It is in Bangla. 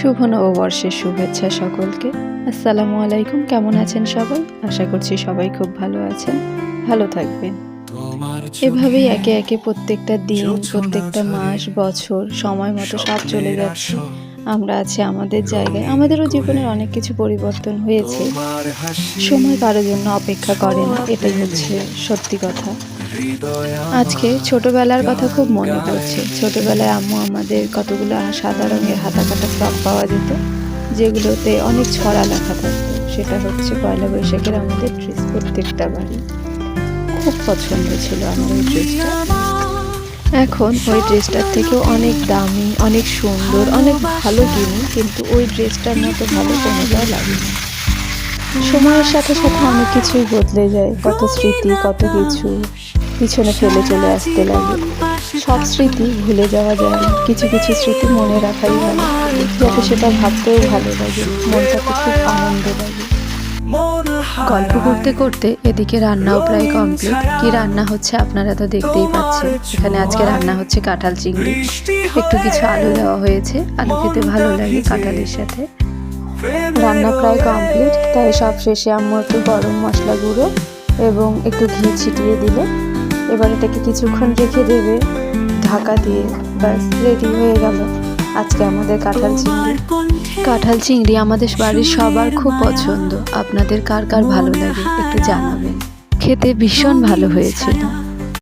শুভ নববর্ষের শুভেচ্ছা সকলকে। আসসালামু আলাইকুম। কেমন আছেন সবাই? আশা করছি সবাই খুব ভালো আছেন, ভালো থাকবেন। এভাবেই একে একে প্রত্যেকটা দিন, প্রত্যেকটা মাস, বছর সময় মতো সব চলে যাচ্ছে। আমরা আছি আমাদের জায়গায়। আমাদেরও জীবনের অনেক কিছু পরিবর্তন হয়েছে। সময় কারোর জন্য অপেক্ষা করে না, এটাই হচ্ছে সত্যি কথা। আজকে ছোটবেলার কথা খুব মনে পড়ছে। ছোটবেলায় আম্মু আমাদের কতগুলো সাদা রঙের হাতা কাটা ফ্রক পাওয়া যেত, যেগুলোতে অনেক ছড়া লেখা থাকতো। সেটা হচ্ছে পয়লা বৈশাখের আমাদের ড্রেস। প্রত্যেকটা বাড়ি খুব পছন্দ ছিল আমার ওই ড্রেসটা। এখন ওই ড্রেসটার থেকেও অনেক দামি, অনেক সুন্দর, অনেক ভালো কিনি, কিন্তু ওই ড্রেসটার মতো ভালো কোনোটাও লাগে না। সময়ের সাথে সাথে অনেক কিছুই বদলে যায়। কত স্মৃতি, কত কিছু পিছনে ফেলে চলে আসতে লাগে। সব স্মৃতি ভুলে যাওয়া যায় না, কিছু কিছু স্মৃতি মনে রাখাই ভালো, যাতে সেটা ভাবতেও ভালো লাগে, মনটাতে খুব আনন্দ লাগে। গল্প করতে করতে এদিকে রান্নাও প্রায় কমপ্লিট। কি রান্না হচ্ছে আপনারা তো দেখতেই পাচ্ছেন। এখানে আজকে রান্না হচ্ছে কাঁঠাল চিংড়ি। একটু কিছু আলু দেওয়া হয়েছে, আলু খেতে ভালো লাগে কাঁঠালের সাথে। রান্না প্রায় কমপ্লিট, তাই সব শেষে আম্মু একটু গরম মশলা গুঁড়ো এবং একটু ঘি ছিটিয়ে দিলে এবার এটাকে কিছুক্ষণ রেখে দেবে ঢাকা দিয়ে। ব্যাস রেডি হয়ে গেল আজকে আমাদের কাঁঠাল চিংড়ি। কাঁঠাল চিংড়ি আমাদের বাড়ির সবার খুব পছন্দ। আপনাদের কার কার ভালো লাগে একটু জানাবেন। খেতে ভীষণ ভালো হয়েছিল।